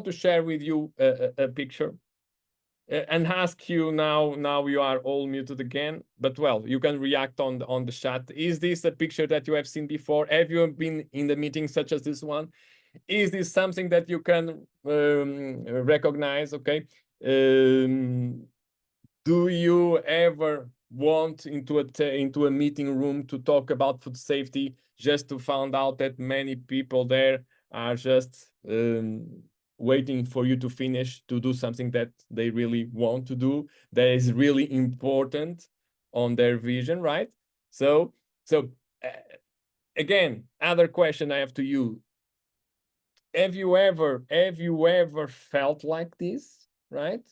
to share with you a picture and ask you now you are all muted again, but well, you can react on the chat. Is this a picture that you have seen before? Have you been in the meeting such as this one? Is this something that you can recognize? Okay. Do you ever want into a meeting room to talk about food safety just to find out that many people there are just waiting for you to finish to do something that they really want to do, that is really important on their vision, right? So again, other question I have to you. Have you ever felt like this, right?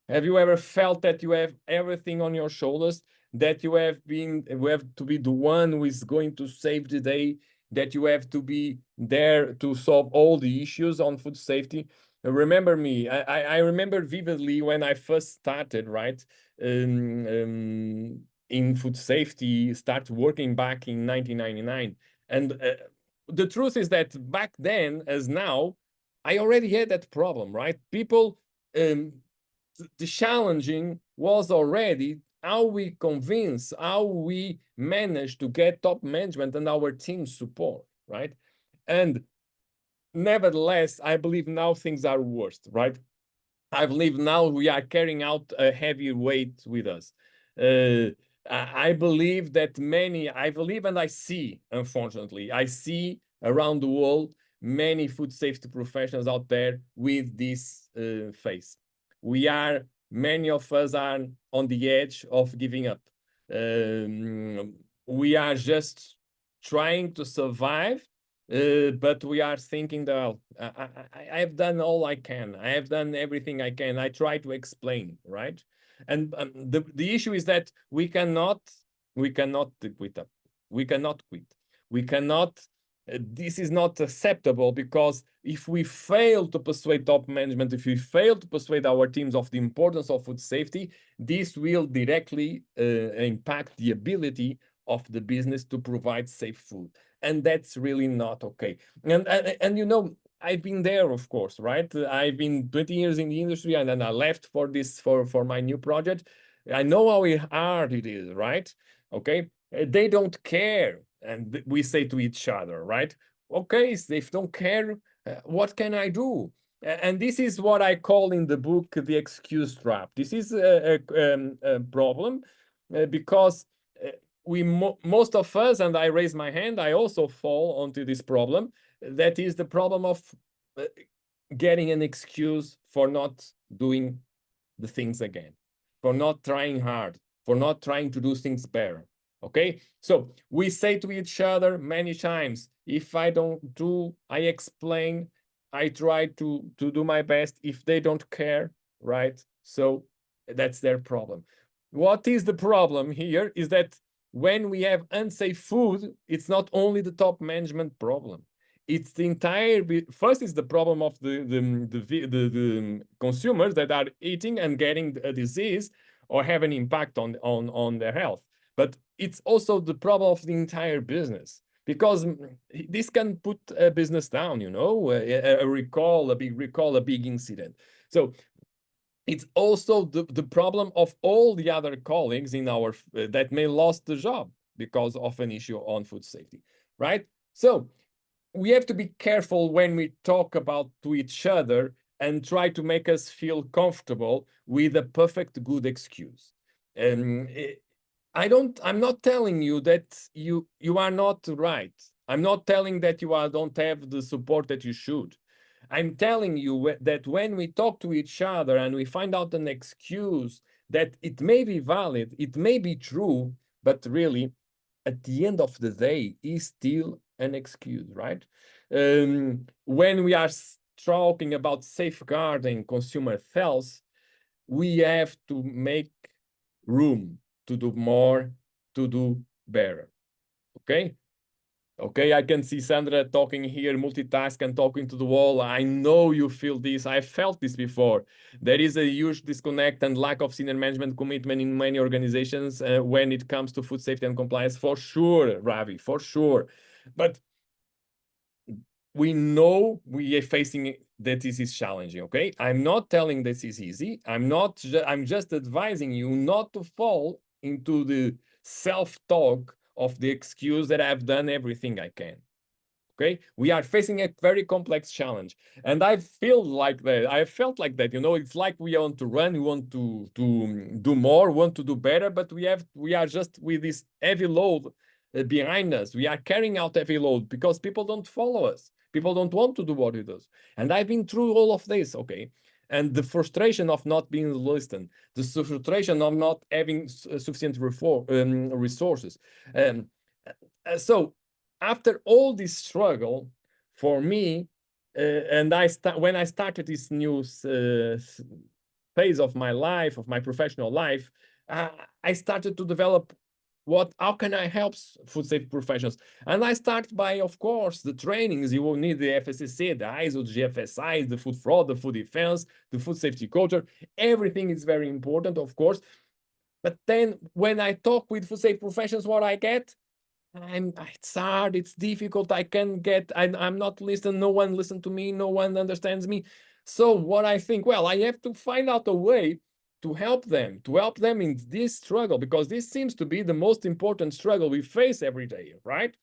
Have you ever felt that you have everything on your shoulders, that you have to be the one who is going to save the day, that you have to be there to solve all the issues on food safety? Remember me, I remember vividly when I first started, right, in food safety, start working back in 1999. And the truth is that back then, as now, I already had that problem, right? People, the challenging was already how we convince, how we manage to get top management and our team support, right? And nevertheless, I believe now things are worse, right? I believe now we are carrying out a heavy weight with us. I believe that I believe and I see, unfortunately, I see around the world many food safety professionals out there with this face. Many of us are on the edge of giving up. We are just trying to survive, but we are thinking that I have done all I can. I have done everything I can. I try to explain, right? And the issue is that we cannot quit up. We cannot quit. We cannot. This is not acceptable, because if we fail to persuade top management, if we fail to persuade our teams of the importance of food safety, this will directly impact the ability of the business to provide safe food. And that's really not okay. And you know, I've been there, of course, right? I've been 20 years in the industry, and then I left for my new project. I know how hard it is, right? Okay. They don't care. And we say to each other, right? Okay, if they don't care, what can I do? And this is what I call in the book the excuse trap. This is a problem because most of us, and I raise my hand, I also fall onto this problem. That is the problem of getting an excuse for not doing the things again, for not trying hard, for not trying to do things better. Okay, so we say to each other many times, if I don't do, I explain, I try to do my best. If they don't care, right? So that's their problem. What is the problem here is that when we have unsafe food, it's not only the top management problem. It's the entire, first is the problem of the consumers that are eating and getting a disease or have an impact on their health. But it's also the problem of the entire business, because this can put a business down, you know, a recall, a big incident. So it's also the problem of all the other colleagues in our that may lost the job because of an issue on food safety, right? So we have to be careful when we talk about to each other and try to make us feel comfortable with a perfect good excuse. I'm not telling you that you are not right. I'm not telling that you don't have the support that you should. I'm telling you that when we talk to each other and we find out an excuse that it may be valid, it may be true, but really, at the end of the day, is still an excuse, right? When we are talking about safeguarding consumer health, we have to make room to do more, to do better. Okay? Okay, I can see Sandra talking here, multitask and talking to the wall. I know you feel this. I felt this before. There is a huge disconnect and lack of senior management commitment in many organizations when it comes to food safety and compliance. For sure, Ravi, for sure. But we know we are facing that this is challenging, okay? I'm not telling this is easy. I'm just advising you not to fall into the self-talk of the excuse that I've done everything I can. Okay, we are facing a very complex challenge, and I feel like that. I felt like that. It's like we want to run, we want to do more, want to do better, but we are just with this heavy load behind us. We are carrying out heavy load because people don't follow us. People don't want to do what we do, and I've been through all of this. Okay, and the frustration of not being listened, the frustration of not having sufficient resources, so after all this struggle for me, and when I started this new phase of my life, of my professional life, I started to develop how can I help food safety professionals? And I start by, of course, the trainings. You will need the FSSC, the ISO, the GFSI, the food fraud, the food defense, the food safety culture. Everything is very important, of course. But then when I talk with food safety professionals, what I get, it's hard, it's difficult, I'm not listening, no one listens to me, no one understands me. So what I think, well, I have to find out a way to help them in this struggle, because this seems to be the most important struggle we face every day, right?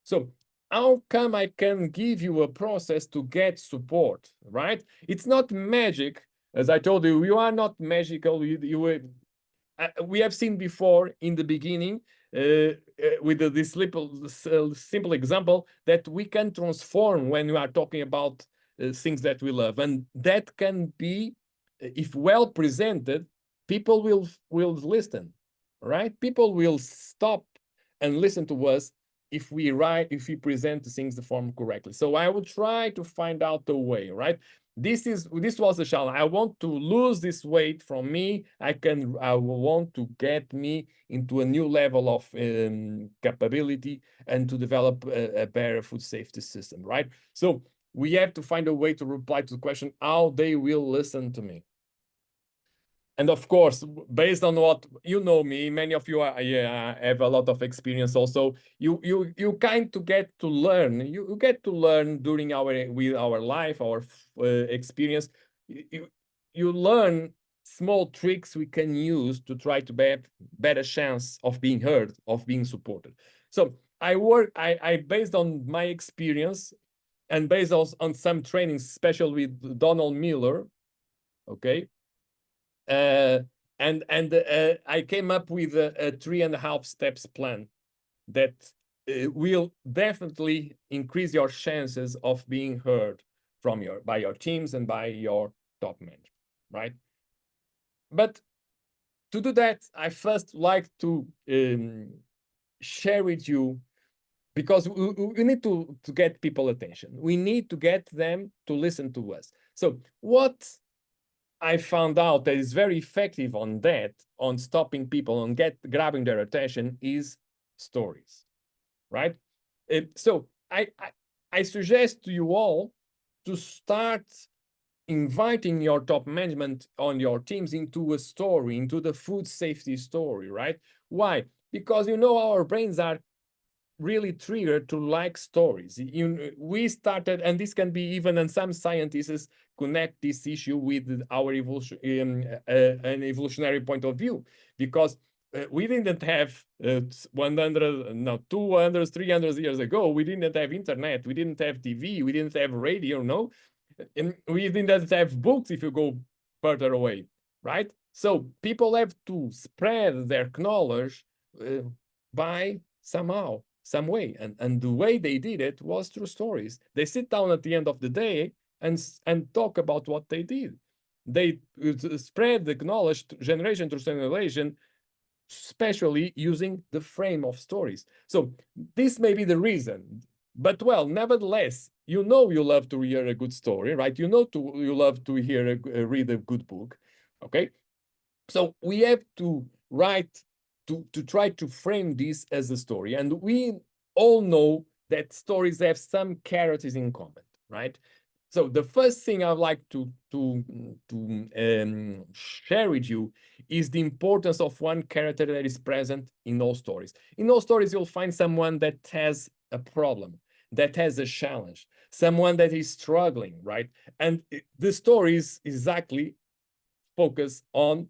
So how come I can give you a process to get support, right? It's not magic. As I told you, you are not magical. We have seen before in the beginning with this simple example that we can transform when we are talking about things that we love, and that can be, if well presented, people will listen, right? People will stop and listen to us if we present the things the form correctly. So I will try to find out the way, right? This was the challenge. I want to lose this weight from me. I want to get me into a new level of capability and to develop a better food safety system, right? So we have to find a way to reply to the question how they will listen to me. And of course, based on what you know me, many of you have a lot of experience also. You kind to get to learn. You get to learn during our life, our experience. You learn small tricks we can use to try to have better chance of being heard, of being supported. So I based on my experience and based on some trainings, especially with Donald Miller, okay. And I came up with a 3.5 steps plan that will definitely increase your chances of being heard by your teams and by your top management, right? But to do that, I first like to share with you, because we need to get people attention. We need to get them to listen to us. So what I found out that is very effective on that, on stopping people, on grabbing their attention, is stories, right? So I suggest to you all to start inviting your top management on your teams into a story, into the food safety story, right? Why? Because our brains are really triggered to like stories. We started, and this can be even, and some scientists connect this issue with our evolution, an evolutionary point of view, because we didn't have 200, 300 years ago, we didn't have internet, we didn't have TV, we didn't have radio, no? And we didn't have books if you go further away, right? So people have to spread their knowledge by somehow, some way. And the way they did it was through stories. They sit down at the end of the day and talk about what they did. They spread the knowledge generation to generation, especially using the frame of stories. So this may be the reason. But well, nevertheless, you love to hear a good story, right? You love to read a good book, okay? So we have to write, to try to frame this as a story. And we all know that stories have some characters in common, right? So the first thing I'd like to share with you is the importance of one character that is present in all stories. In all stories, you'll find someone that has a problem, that has a challenge, someone that is struggling, right? And the story is exactly focused on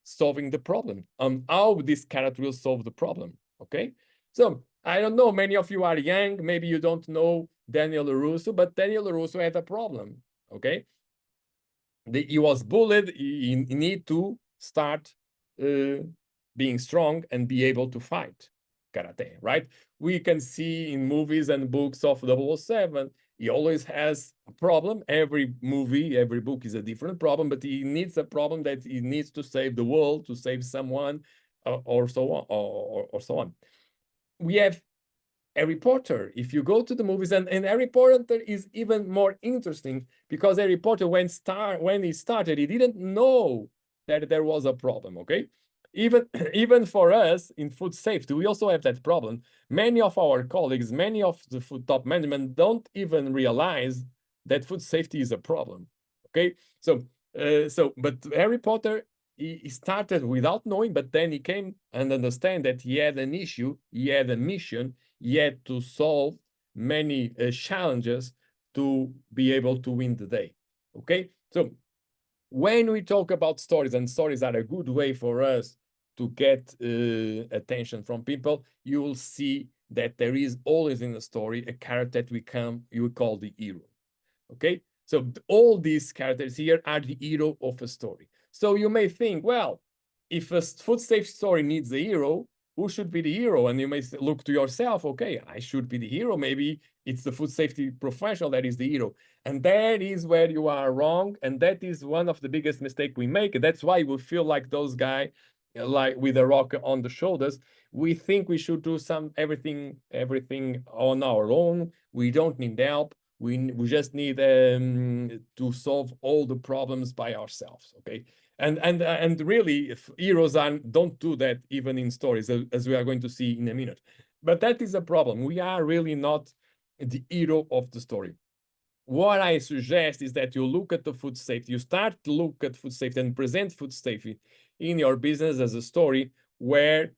solving the problem, on how this character will solve the problem, okay? So I don't know, many of you are young, maybe you don't know Daniel LaRusso, but Daniel LaRusso had a problem, okay? He was bullied, he need to start being strong and be able to fight karate, right? We can see in movies and books of 007, he always has a problem. Every movie, every book is a different problem, but he needs a problem that he needs to save the world, to save someone, or so on, or so on. We have Harry Potter. If you go to the movies, and Harry Potter is even more interesting because Harry Potter, when he started, he didn't know that there was a problem, okay? Even for us in food safety, we also have that problem. Many of our colleagues, many of the food top management don't even realize that food safety is a problem, okay? But Harry Potter, he started without knowing, but then he came and understand that he had an issue, he had a mission, he had to solve many challenges to be able to win the day, okay? So when we talk about stories, and stories are a good way for us to get attention from people, you will see that there is always in the story a character that you call the hero, okay? So all these characters here are the hero of a story. So you may think, well, if a food safety story needs a hero, who should be the hero? And you may look to yourself, okay, I should be the hero. Maybe it's the food safety professional that is the hero. And that is where you are wrong. And that is one of the biggest mistakes we make. That's why we feel like those guys, like with a rock on the shoulders. We think we should do everything on our own. We don't need help. We just need to solve all the problems by ourselves, okay? And really, if heroes don't do that even in stories, as we are going to see in a minute. But that is a problem. We are really not the hero of the story. What I suggest is that you look at the food safety, you start to look at food safety and present food safety in your business as a story where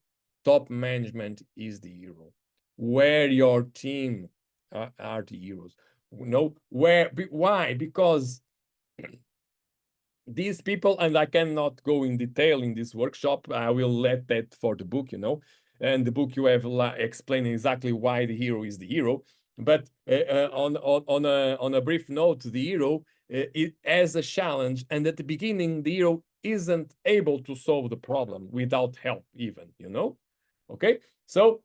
top management is the hero, where your team are the heroes. Why? Because these people, and I cannot go in detail in this workshop, I will let that for the book, and the book you have explaining exactly why the hero is the hero. But on a brief note, the hero it has a challenge, and at the beginning, the hero isn't able to solve the problem without help, even, okay? So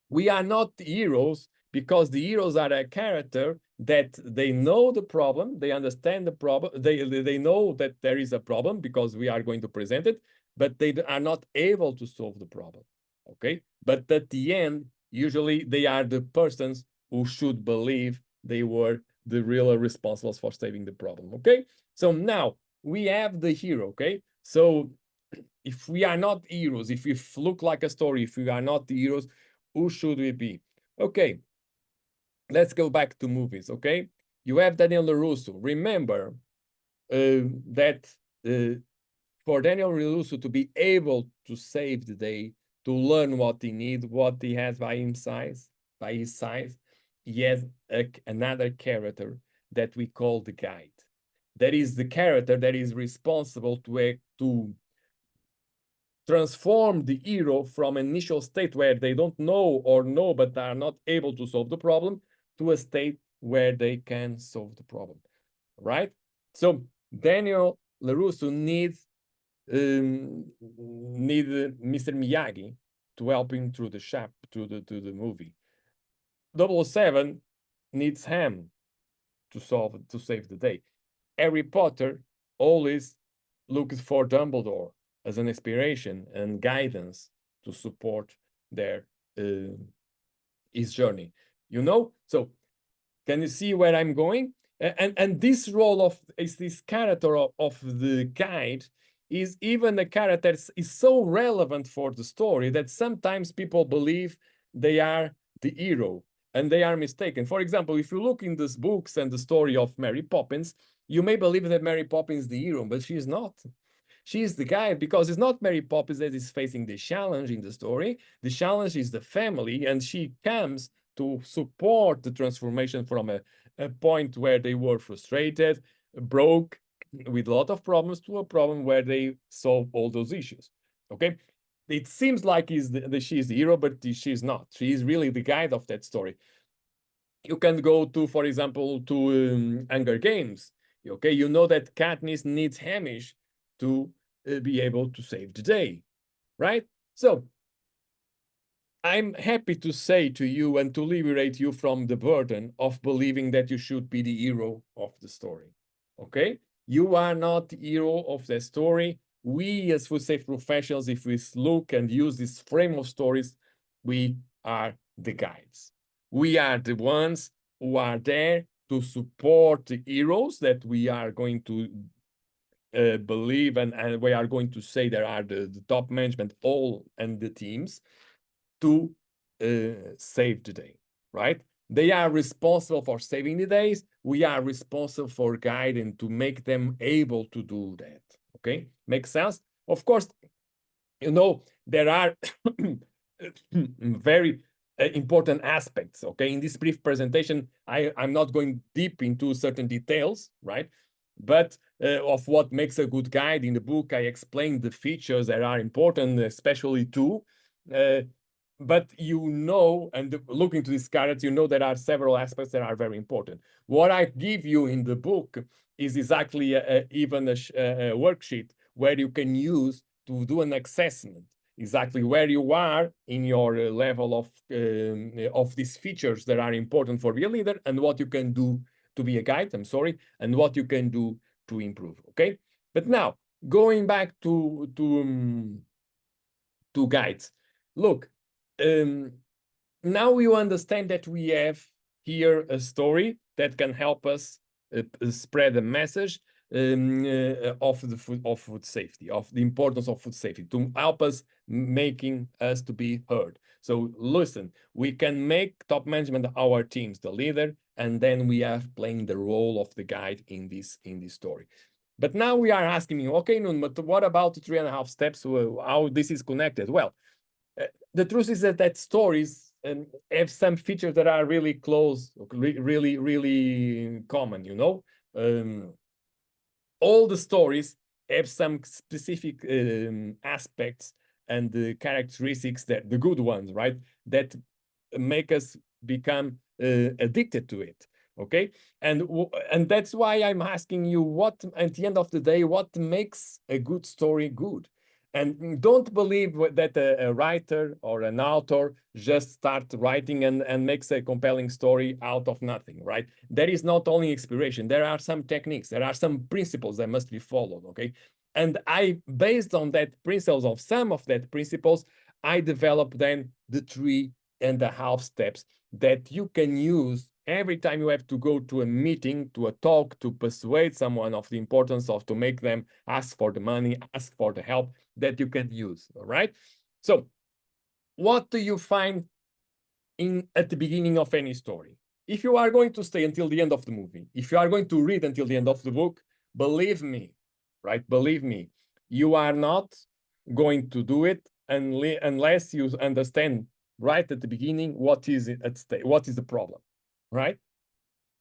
we are not heroes because the heroes are a character that they know the problem, they understand the problem, they know that there is a problem because we are going to present it, but they are not able to solve the problem, okay? But at the end, usually they are the persons who should believe they were the real responsibles for saving the problem, okay? So now we have the hero, okay? So if we are not heroes, if we look like a story, if we are not the heroes, who should we be? Okay, let's go back to movies, okay? You have Daniel LaRusso. Remember that for Daniel LaRusso to be able to save the day, to learn what he needs, what he has by his side, he has another character that we call the guide. That is the character that is responsible to transform the hero from an initial state where they don't know or know but are not able to solve the problem to a state where they can solve the problem, right? So Daniel LaRusso needs Mr. Miyagi to help him through the movie. 007 needs him to save the day. Harry Potter always looks for Dumbledore as an inspiration and guidance to support his journey, So can you see where I'm going? And this role is this character of the guide is even a character is so relevant for the story that sometimes people believe they are the hero and they are mistaken. For example, if you look in these books and the story of Mary Poppins, you may believe that Mary Poppins is the hero, but she is not. She is the guide because it's not Mary Poppins that is facing the challenge in the story. The challenge is the family, and she comes to support the transformation from a point where they were frustrated, broke, with a lot of problems, to a problem where they solve all those issues. Okay, it seems like she's the hero, but she's not. She is really the guide of that story. You can go to, for example, to Hunger Games. Okay, you know that Katniss needs Hamish to be able to save the day, right? So I'm happy to say to you and to liberate you from the burden of believing that you should be the hero of the story. Okay, you are not the hero of the story. We, as food safety professionals, if we look and use this frame of stories, we are the guides. We are the ones who are there to support the heroes that we are going to believe, and we are going to say there are the top management, all, and the teams to save the day, right? They are responsible for saving the days. We are responsible for guiding to make them able to do that. Okay, makes sense? Of course, you know, there are very important aspects. Okay, in this brief presentation, I'm not going deep into certain details, right? But of what makes a good guide. In the book, I explained the features that are important, especially two. But you know, and looking to this carrot, you know there are several aspects that are very important. What I give you in the book is exactly even a worksheet where you can use to do an assessment, exactly where you are in your level of these features that are important for be a leader, and what you can do to be a guide, and what you can do to improve, okay? But now, going back to guides. Look, now you understand that we have here a story that can help us spread a message of food safety, of the importance of food safety, to help us making us to be heard. So listen, we can make top management our teams the leader, and then we are playing the role of the guide in this story. But now we are asking you, okay, Nuno, but what about the 3.5 steps? How this is connected? Well, the truth is that stories have some features that are really close, really common, you know? All the stories have some specific aspects and the characteristics, that the good ones, right? That make us become addicted to it. Okay, and that's why I'm asking you, what at the end of the day, what makes a good story good? And don't believe that a writer or an author just start writing and makes a compelling story out of nothing, right? There is not only inspiration, there are some techniques, there are some principles that must be followed, okay? And based on that principles, of some of that principles, I developed then the 3.5 steps that you can use every time you have to go to a meeting, to a talk, to persuade someone of the importance of to make them ask for the money, ask for the help, that you can use, all right? So what do you find at the beginning of any story? If you are going to stay until the end of the movie, if you are going to read until the end of the book, believe me, right? Believe me, you are not going to do it unless you understand right at the beginning what is at stake, what is the problem, right?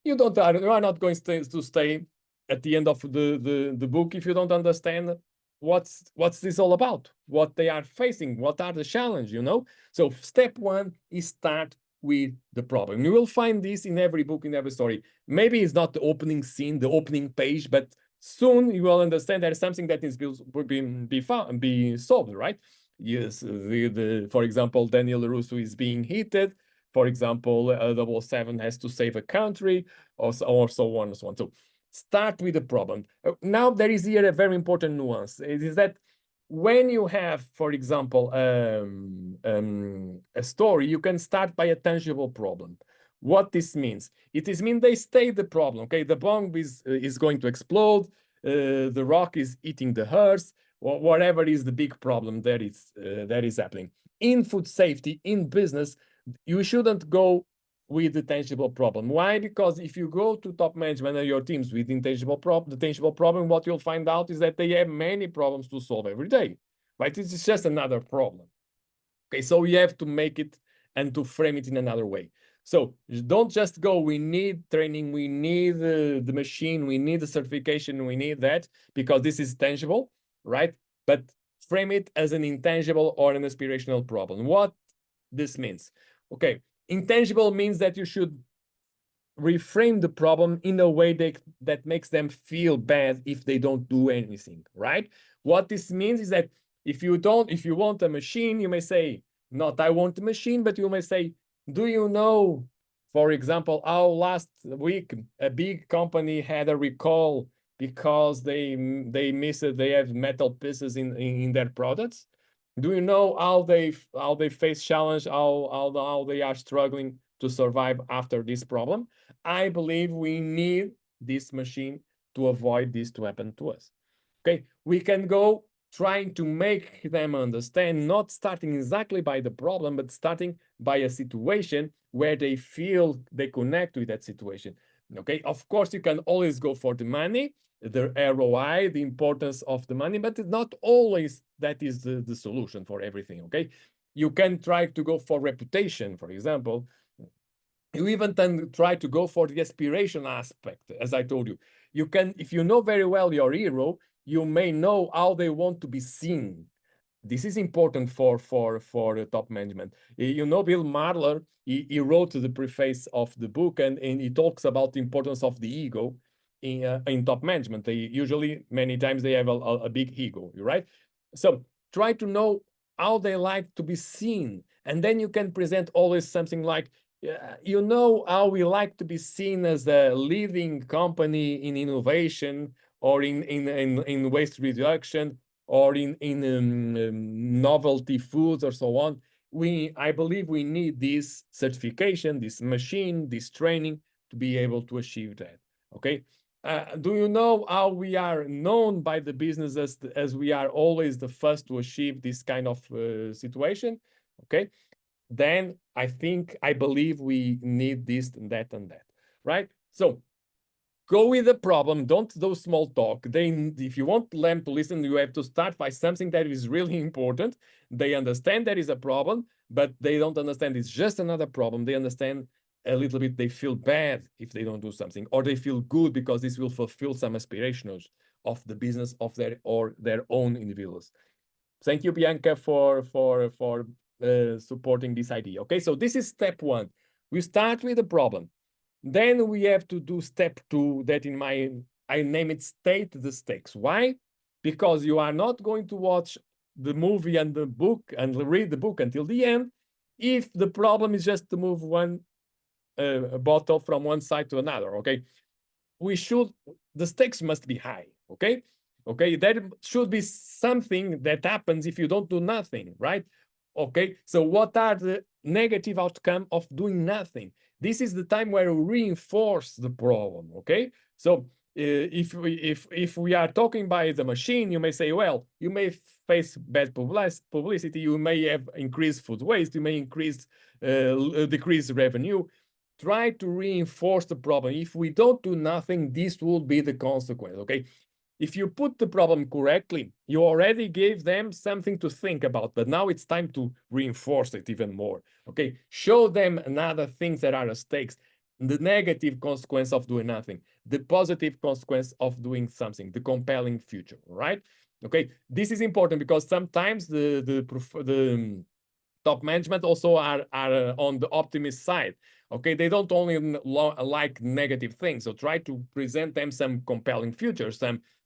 You are not going to stay at the end of the book if you don't understand what's this all about, what they are facing, what are the challenges, you know? So step one is start with the problem. You will find this in every book, in every story. Maybe it's not the opening scene, the opening page, but soon you will understand there's something that is be solved, right? Yes, for example, Daniel LaRusso is being heated. For example, 007 has to save a country, or so on and so on. So start with the problem. Now, there is here a very important nuance. It is that when you have, for example, a story, you can start by a tangible problem. What this means? It means they state the problem. Okay, the bomb is going to explode. The rock is eating the hearse. Or whatever is the big problem that is happening in food safety, in business. You shouldn't go with the tangible problem. Why? Because if you go to top management and your teams with the tangible problem, what you'll find out is that they have many problems to solve every day, right? It's just another problem. Okay, so you have to make it and to frame it in another way. So don't just go, we need training, we need the machine, we need the certification, we need that, because this is tangible, right? But frame it as an intangible or an aspirational problem. What this means? Okay, intangible means that you should reframe the problem in a way that makes them feel bad if they don't do anything, right? What this means is that if you want a machine, you may say, not I want a machine, but you may say, do you know, for example, how last week a big company had a recall because they have metal pieces in their products? Do you know how they face challenge, how they are struggling to survive after this problem? I believe we need this machine to avoid this to happen to us. Okay, we can go trying to make them understand, not starting exactly by the problem, but starting by a situation where they feel they connect with that situation. Okay, of course, you can always go for the money, the ROI, the importance of the money, but it's not always that is the solution for everything. Okay, you can try to go for reputation, for example. You even then try to go for the aspiration aspect, as I told you. You can, if you know very well your hero, you may know how they want to be seen. This is important for top management. You know, Bill Marler, he wrote the preface of the book, and he talks about the importance of the ego in top management. They usually, many times, they have a big ego, right? So try to know how they like to be seen, and then you can present always something like, you know how we like to be seen as a leading company in innovation or in waste reduction or in novelty foods or so on. I believe we need this certification, this machine, this training to be able to achieve that. Okay. Do you know how we are known by the business as we are always the first to achieve this kind of situation? Okay. Then I believe we need this and that, right? So go with the problem. Don't do small talk. If you want them to listen, you have to start by something that is really important. They understand there is a problem, but they don't understand it's just another problem. They understand a little bit. They feel bad if they don't do something, or they feel good because this will fulfill some aspirations of the business of their own individuals. Thank you, Bianca, for supporting this idea. Okay, so this is step one. We start with the problem. Then we have to do step two, that I name it state the stakes. Why? Because you are not going to watch the movie and the book and read the book until the end if the problem is just to move one bottle from one side to another. Okay, the stakes must be high. Okay, there should be something that happens if you don't do nothing, right? Okay, so what are the negative outcome of doing nothing? This is the time where we reinforce the problem. Okay, so if we are talking by the machine, you may say, well, you may face bad publicity, you may have increased food waste, you may decrease revenue. Try to reinforce the problem. If we don't do nothing, this will be the consequence. Okay, if you put the problem correctly, you already gave them something to think about, but now it's time to reinforce it even more. Okay, show them another things that are at stakes, the negative consequence of doing nothing, the positive consequence of doing something, the compelling future, right? Okay, this is important because sometimes the top management also are on the optimist side. Okay, they don't only like negative things, so try to present them some compelling futures,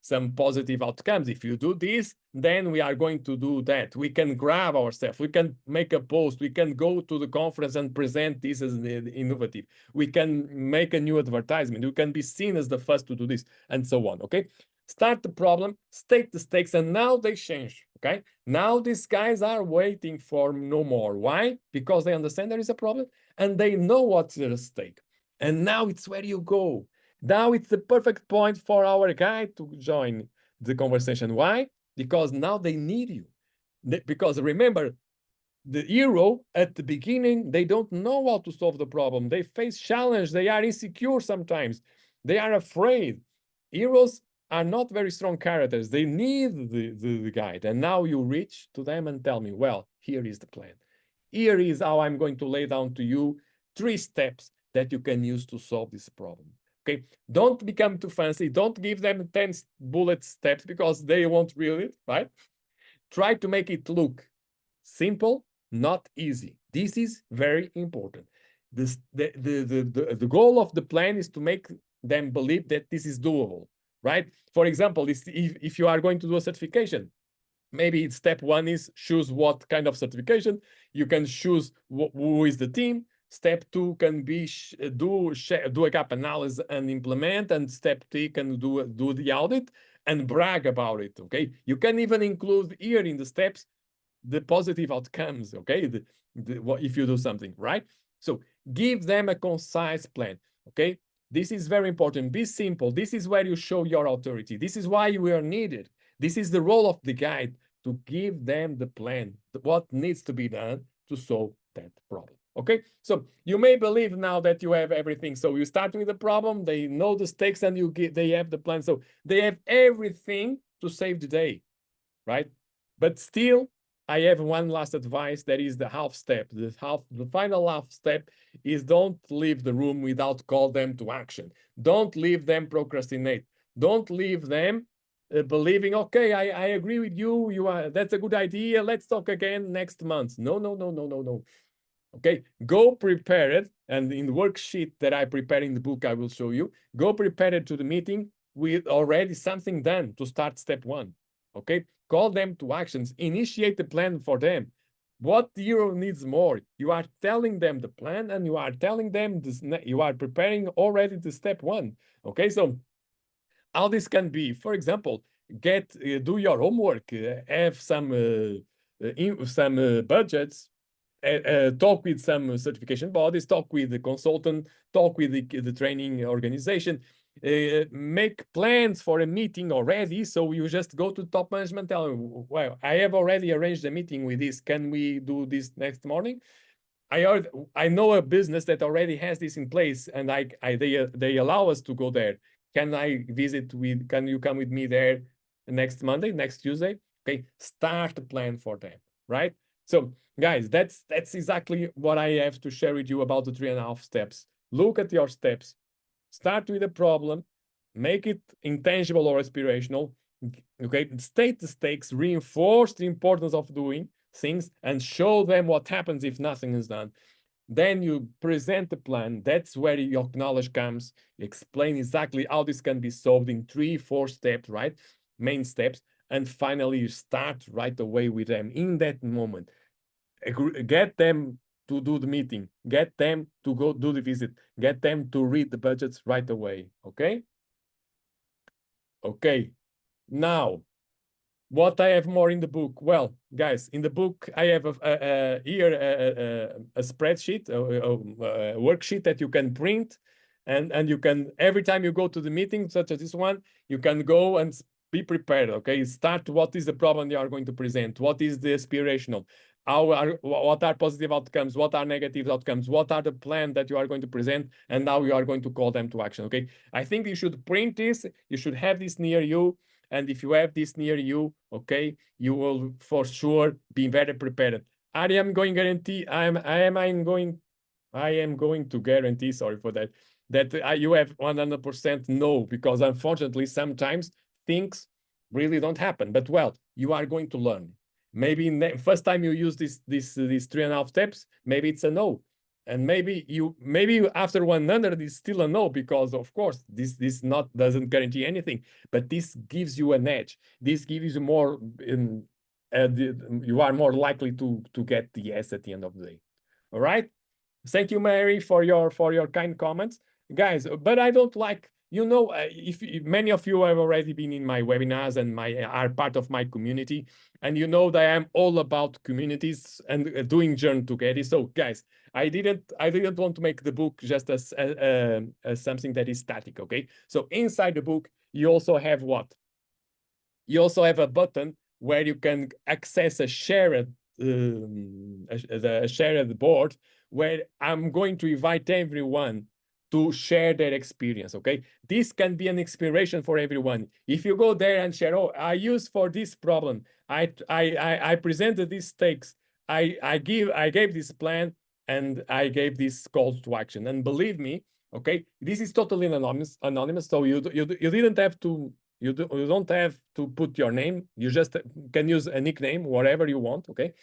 some positive outcomes. If you do this, then we are going to do that. We can grab ourselves, we can make a post, we can go to the conference and present this as innovative. We can make a new advertisement, we can be seen as the first to do this, and so on. Okay, start the problem, state the stakes, and now they change. Okay, now these guys are waiting for no more. Why? Because they understand there is a problem and they know what's at stake. And now it's where you go. Now it's the perfect point for our guy to join the conversation. Why? Because now they need you. Because remember, the hero at the beginning, they don't know how to solve the problem. They face challenge. They are insecure sometimes. They are afraid. Heroes are not very strong characters. They need the guide. And now you reach to them and tell me, well, here is the plan. Here is how I'm going to lay down to you 3 steps that you can use to solve this problem. Okay, don't become too fancy. Don't give them 10 bullet steps because they won't read it, right? Try to make it look simple, not easy. This is very important. The goal of the plan is to make them believe that this is doable, right? For example, if you are going to do a certification, maybe step 1 is choose what kind of certification. You can choose who is the team. Step 2 can be do a gap analysis and implement, and step 3 can do the audit and brag about it. Okay, you can even include here in the steps the positive outcomes. Okay, if you do something right. So give them a concise plan. Okay, this is very important. Be simple. This is where you show your authority. This is why you are needed. This is the role of the guide, to give them the plan, what needs to be done to solve that problem. Okay, so you may believe now that you have everything. So you start with the problem, they know the stakes, and they have the plan. So they have everything to save the day, right? But still, I have one last advice. That is the half step. The final half step is don't leave the room without call them to action. Don't leave them procrastinate. Don't leave them believing, okay, I agree with you. That's a good idea. Let's talk again next month. No. Okay, go prepared. And in the worksheet that I prepare in the book, I will show you. Go prepared to the meeting with already something done to start step 1. Okay, call them to actions. Initiate the plan for them. What hero needs more? You are telling them the plan, and you are telling them this. You are preparing already the step 1. Okay, so how this can be, for example, do your homework, have some budgets, talk with some certification bodies, talk with the consultant, talk with the training organization, make plans for a meeting already. So you just go to top management, tell them, well, I have already arranged a meeting with this. Can we do this next morning? I know a business that already has this in place, and they allow us to go there. Can you come with me there next Monday, next Tuesday? Okay, start a plan for them, right? So guys, that's exactly what I have to share with you about the 3.5 steps. Look at your steps. Start with a problem, make it intangible or aspirational. Okay, state the stakes, reinforce the importance of doing things, and show them what happens if nothing is done. Then you present the plan. That's where your knowledge comes. Explain exactly how this can be solved in 3-4 steps, right? Main steps. And finally, you start right away with them in that moment. Get them to do the meeting. Get them to go do the visit. Get them to read the budgets right away. Okay? Okay. Now, what I have more in the book? Well, guys, in the book, I have here a spreadsheet, a worksheet that you can print, and you can, every time you go to the meeting, such as this one, you can go and be prepared. Okay, start. What is the problem you are going to present? What is the aspirational? What are positive outcomes? What are negative outcomes? What are the plan that you are going to present? And now you are going to call them to action. Okay, I think you should print this. You should have this near you. And if you have this near you, okay, you will for sure be very prepared. I am going to guarantee, sorry for that, that you have 100% no, because unfortunately, sometimes things really don't happen. But well, you are going to learn. Maybe first time you use these 3.5 steps, maybe it's a no. And maybe after 100 is still a no, because of course this doesn't guarantee anything, but this gives you an edge. This gives you more, you are more likely to get the yes at the end of the day. All right. Thank you, Mary, for your kind comments, guys. But I don't like, if many of you have already been in my webinars and are part of my community, and you know that I am all about communities and doing journey together. So, guys, I didn't want to make the book just as something that is static. Okay, so inside the book, you also have what? You also have a button where you can access a shared board, where I'm going to invite everyone to share their experience. Okay, this can be an inspiration for everyone. If you go there and share, oh, I used for this problem, I presented these stakes, I gave this plan, and I gave this call to action. And believe me, okay, this is totally anonymous. So you didn't have to. You don't have to put your name. You just can use a nickname, whatever you want. Okay,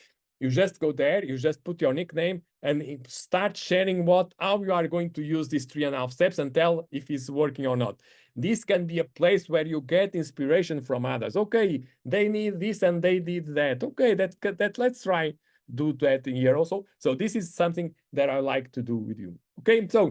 you just go there. You just put your nickname and start sharing how you are going to use these 3.5 steps and tell if it's working or not. This can be a place where you get inspiration from others. Okay, they need this and they did that. Okay, that let's try do that in here also. So this is something that I like to do with you. Okay, so